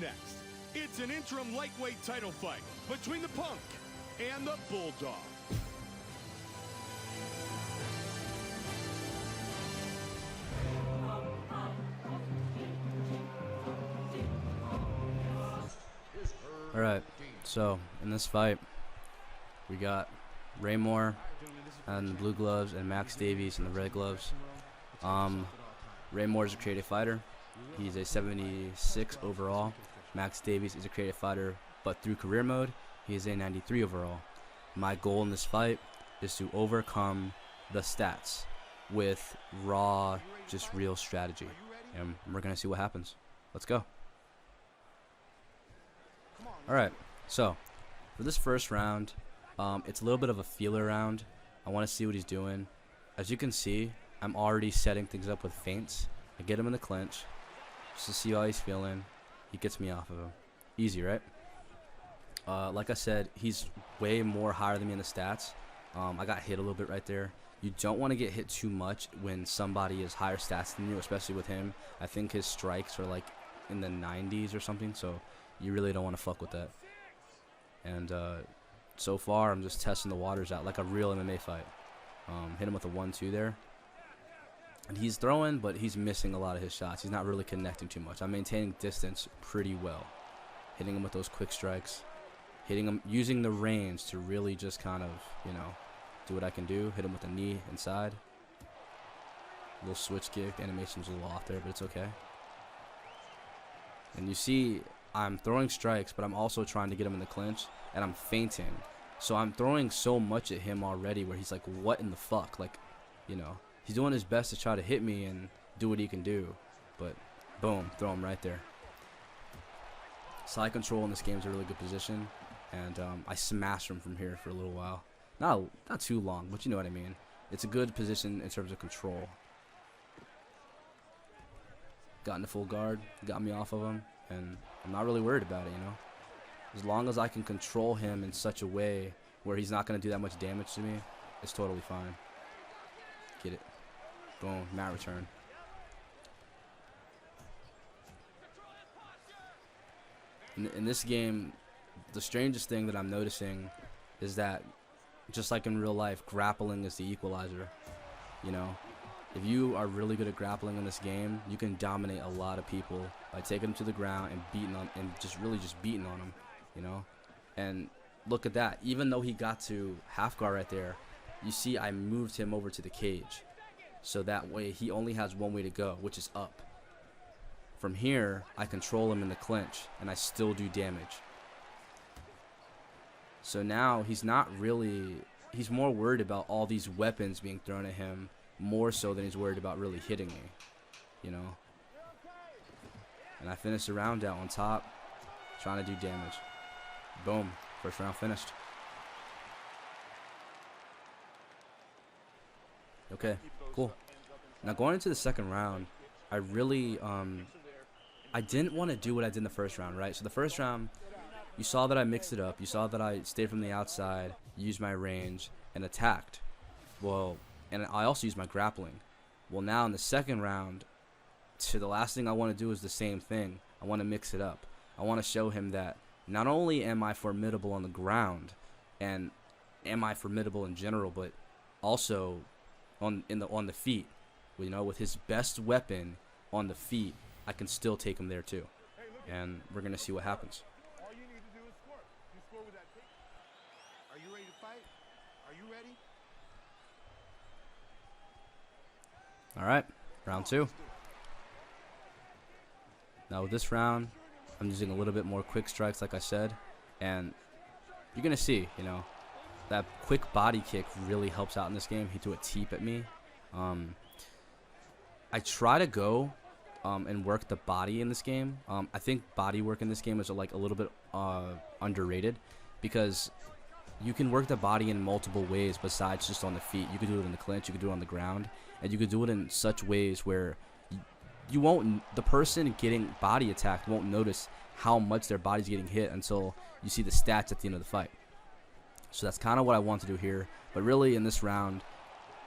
next. It's an interim lightweight title fight between the Punk and the Bulldog. Alright, so in this fight, we got Raymore and the blue gloves and Max Davies in the red gloves. Raymore is a creative fighter. He's a 76 overall. Max Davies is a creative fighter, but through career mode, he is a 93 overall. My goal in this fight is to overcome the stats with raw, just real strategy. And we're going to see what happens. Let's go. Alright, so for this first round, it's a little bit of a feeler round. I want to see what he's doing. As you can see, I'm already setting things up with feints. I get him in the clinch just to see how he's feeling. He gets me off of him. Easy, right? Like I said, he's way more higher than me in the stats. I got hit a little bit right there. You don't want to get hit too much when somebody is higher stats than you, especially with him. I think his strikes are like in the 90s or something, so you really don't want to fuck with that. And so far, I'm just testing the waters out like a real MMA fight. Hit him with a 1-2 there. And he's throwing, but he's missing a lot of his shots. He's not really connecting too much. I'm maintaining distance pretty well. Hitting him with those quick strikes. Hitting him, using the range to really just kind of, you know, do what I can do. Hit him with a knee inside. Little switch kick. The animation's a little off there, but it's okay. And you see, I'm throwing strikes, but I'm also trying to get him in the clinch, and I'm feinting. So I'm throwing so much at him already where he's like, what in the fuck? Like, you know, he's doing his best to try to hit me and do what he can do. But, boom, throw him right there. Side control in this game is a really good position. And I smashed him from here for a little while. Not too long, but you know what I mean. It's a good position in terms of control. Got into full guard, got me off of him, and I'm not really worried about it, you know. As long as I can control him in such a way where he's not going to do that much damage to me, it's totally fine. Get it. Boom, mat return. In this game, the strangest thing that I'm noticing is that, just like in real life, grappling is the equalizer. You know, if you are really good at grappling in this game, you can dominate a lot of people by taking them to the ground and beating on, and just beating on them. You know, and look at that. Even though he got to half guard right there, you see I moved him over to the cage, so that way he only has one way to go, which is up. From here, I control him in the clinch, and I still do damage. So now he's not really, he's more worried about all these weapons being thrown at him, more so than he's worried about really hitting me, you know. And I finished the round out on top, trying to do damage. Boom, first round finished. Okay, cool. Now going into the second round, I really, I didn't want to do what I did in the first round, right? So the first round, you saw that I mixed it up. You saw that I stayed from the outside, used my range, and attacked. Well, and I also used my grappling. Well, now in the second round, the last thing I want to do is the same thing. I want to mix it up. I want to show him that not only am I formidable on the ground, and am I formidable in general, but also on the feet. You know, with his best weapon on the feet, I can still take him there too. And we're gonna see what happens. All you need to do is score. You score with that kick. Are you ready to fight? Are you ready? All right, round two. Now with this round, I'm using a little bit more quick strikes, like I said, and you're gonna see, you know, that quick body kick really helps out in this game. He threw a teep at me. I try to go and work the body in this game. I think body work in this game is like a little bit underrated, because you can work the body in multiple ways besides just on the feet. You can do it in the clinch, you can do it on the ground, and you can do it in such ways where you won't, the person getting body attacked won't notice how much their body's getting hit until you see the stats at the end of the fight. So that's kind of what I want to do here. But really in this round,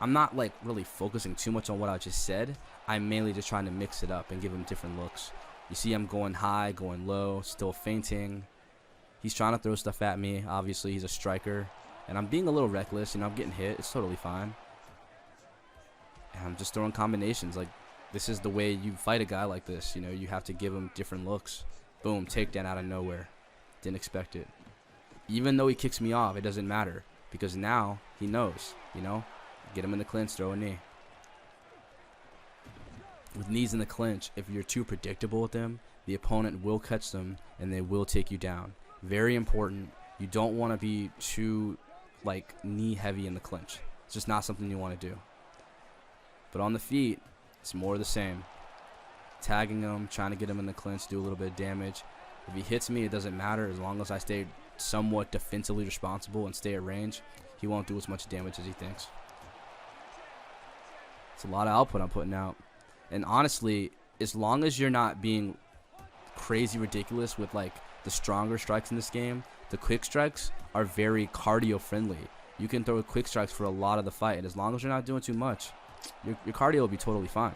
I'm not like really focusing too much on what I just said. I'm mainly just trying to mix it up and give him different looks. You see I'm going high, going low, still feinting. He's trying to throw stuff at me. Obviously, he's a striker. And I'm being a little reckless. You know, I'm getting hit. It's totally fine. And I'm just throwing combinations. Like, this is the way you fight a guy like this. You know, you have to give him different looks. Boom, takedown out of nowhere. Didn't expect it. Even though he kicks me off, it doesn't matter. Because now he knows, you know. Get him in the clinch, throw a knee. With knees in the clinch, if you're too predictable with them, the opponent will catch them and they will take you down. Very important. You don't want to be too, like, knee heavy in the clinch. It's just not something you want to do. But on the feet, it's more of the same. Tagging him, trying to get him in the clinch, do a little bit of damage. If he hits me, it doesn't matter. As long as I stay somewhat defensively responsible and stay at range, he won't do as much damage as he thinks. It's a lot of output I'm putting out. And honestly, as long as you're not being crazy ridiculous with like the stronger strikes in this game, the quick strikes are very cardio friendly. You can throw quick strikes for a lot of the fight, and as long as you're not doing too much, your cardio will be totally fine.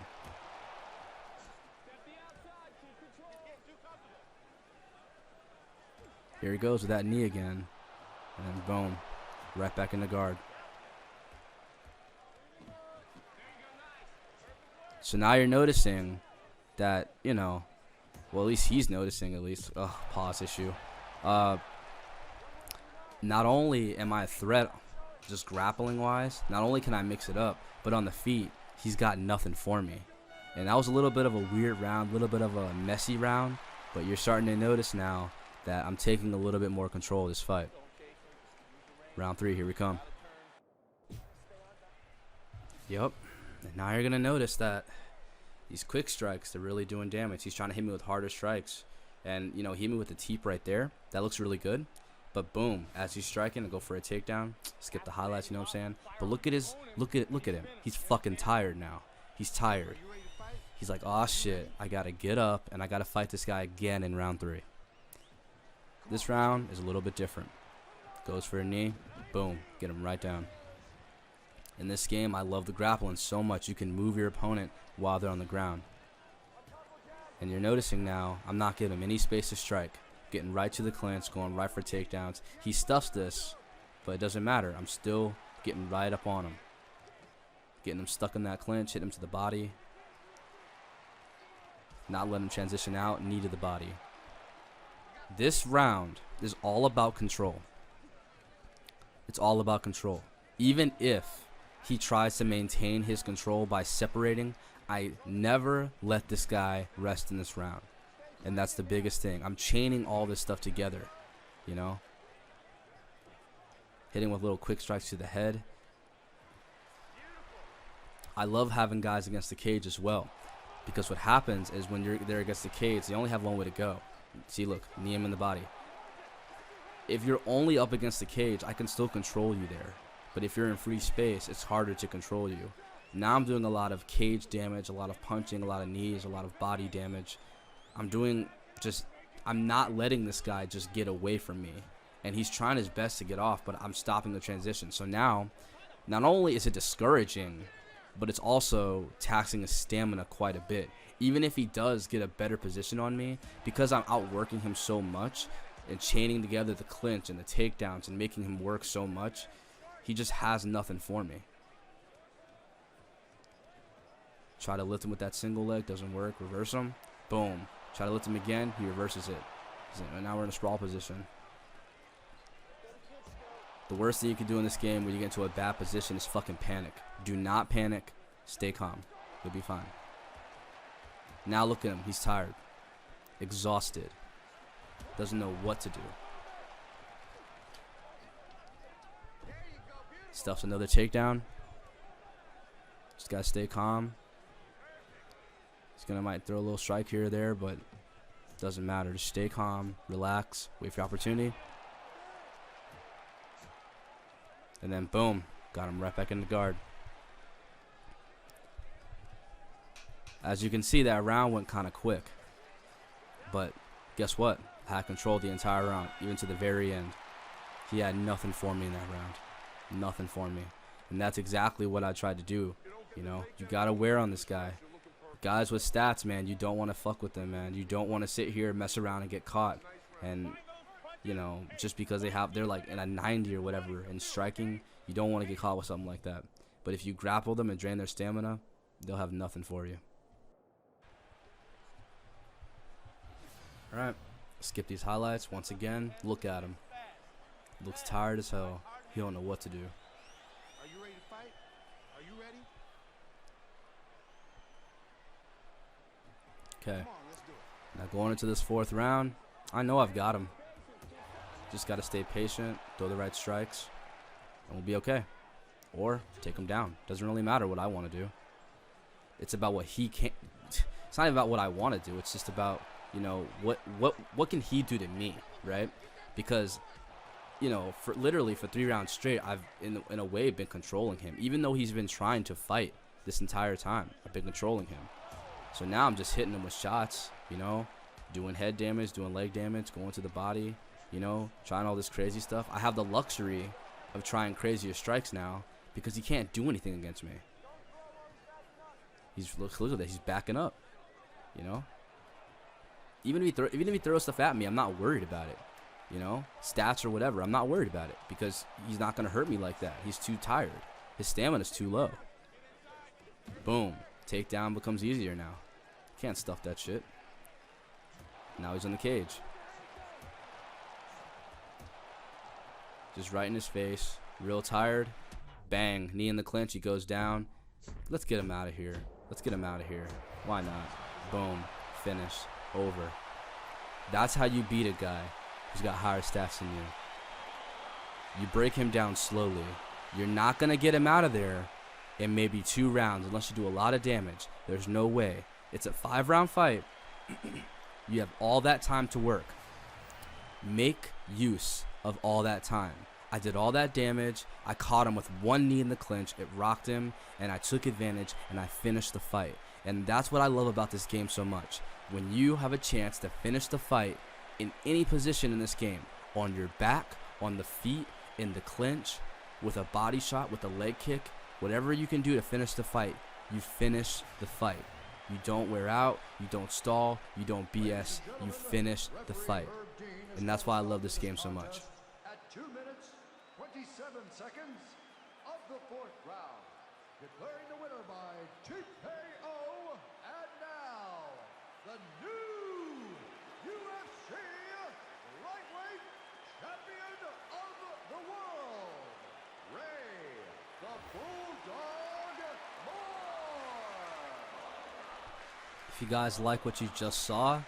Here he goes with that knee again. And then boom, right back in the guard. So now you're noticing that, you know, well, at least he's noticing, at least. Pause issue. Not only am I a threat just grappling wise, not only can I mix it up, but on the feet, he's got nothing for me. And that was a little bit of a weird round, a little bit of a messy round, but you're starting to notice now that I'm taking a little bit more control of this fight. Round 3, here we come. Yep. And now you're going to notice that these quick strikes, they're really doing damage. He's trying to hit me with harder strikes. And, you know, he hit me with the teep right there. That looks really good. But boom, as he's striking, I go for a takedown. Skip the highlights, you know what I'm saying? But look at him. He's fucking tired now. He's tired. He's like, oh shit, I got to get up and I got to fight this guy again in round 3. This round is a little bit different. Goes for a knee. Boom. Get him right down. In this game, I love the grappling so much. You can move your opponent while they're on the ground. And you're noticing now, I'm not giving him any space to strike. Getting right to the clinch, going right for takedowns. He stuffs this, but it doesn't matter. I'm still getting right up on him. Getting him stuck in that clinch, hit him to the body. Not letting him transition out, knee to the body. This round is all about control. It's all about control. Even if he tries to maintain his control by separating, I never let this guy rest in this round. And that's the biggest thing. I'm chaining all this stuff together, you know? Hitting with little quick strikes to the head. I love having guys against the cage as well. Because what happens is when you're there against the cage, they only have one way to go. See, look, knee him in the body. If you're only up against the cage, I can still control you there. But if you're in free space, it's harder to control you. Now I'm doing a lot of cage damage, a lot of punching, a lot of knees, a lot of body damage. I'm not letting this guy just get away from me. And he's trying his best to get off, but I'm stopping the transition. So now, not only is it discouraging, but it's also taxing his stamina quite a bit. Even if he does get a better position on me, because I'm outworking him so much and chaining together the clinch and the takedowns and making him work so much, he just has nothing for me. Try to lift him with that single leg, doesn't work. Reverse him, boom. Try to lift him again, he reverses it. Now we're in a sprawl position. The worst thing you can do in this game when you get into a bad position is fucking panic. Do not panic. Stay calm. You'll be fine. Now look at him. He's tired. Exhausted. Doesn't know what to do. Stuffs another takedown. Just gotta stay calm. He's gonna might throw a little strike here or there, but doesn't matter. Just stay calm, relax, wait for your opportunity. And then boom, got him right back in the guard. As you can see, that round went kind of quick. But guess what? I had control the entire round, even to the very end. He had nothing for me in that round. Nothing for me. And that's exactly what I tried to do. You know, you got to wear on this guy. guys with stats, man, you don't want to fuck with them, man. You don't want to sit here, mess around, and get caught. And, you know, just because they're like in a 90 or whatever in striking, you don't want to get caught with something like that. But if you grapple them and drain their stamina, they'll have nothing for you. All right, skip these highlights once again. Look at him. Looks tired as hell. He don't know what to do. Are you ready to fight? Are you ready? Okay. Come on, let's do it. Now going into this 4th round, I know I've got him. Just got to stay patient, throw the right strikes, and we'll be okay. Or take him down. Doesn't really matter what I want to do. It's about what he can't. It's not about what I want to do. It's just about, you know, what can he do to me, right? Because, you know, literally for 3 rounds straight, I've in a way been controlling him. Even though he's been trying to fight this entire time, I've been controlling him. So now I'm just hitting him with shots, you know, doing head damage, doing leg damage, going to the body, you know, trying all this crazy stuff. I have the luxury of trying crazier strikes now because he can't do anything against me. Look at that, he's backing up, you know. Even if he throws stuff at me, I'm not worried about it. You know, stats or whatever, I'm not worried about it because he's not going to hurt me like that. He's too tired. His stamina's too low. Boom. Takedown becomes easier now. Can't stuff that shit. Now he's in the cage. Just right in his face. Real tired. Bang. Knee in the clinch. He goes down. Let's get him out of here. Let's get him out of here. Why not? Boom. Finish. Over. That's how you beat a guy who's got higher stats than you. You break him down slowly. You're not going to get him out of there in maybe 2 rounds unless you do a lot of damage. There's no way. It's a 5-round fight. You have all that time to work. Make use of all that time. I did all that damage. I caught him with 1 knee in the clinch. It rocked him, and I took advantage, and I finished the fight. And that's what I love about this game so much. When you have a chance to finish the fight in any position in this game, on your back, on the feet, in the clinch, with a body shot, with a leg kick, whatever you can do to finish the fight, you finish the fight. You don't wear out, you don't stall, you don't BS, you finish the fight. And that's why I love this game so much. At 2 minutes, 27 seconds of the 4th round, declaring the winner by TKO, and now, the new UFC lightweight champion of the world, Ray the Bulldog Moore. If you guys like what you just saw,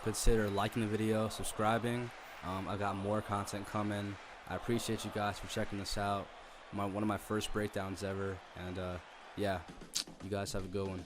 consider liking the video, subscribing. I got more content coming. I appreciate you guys for checking this out. One of my first breakdowns ever. And yeah, you guys have a good one.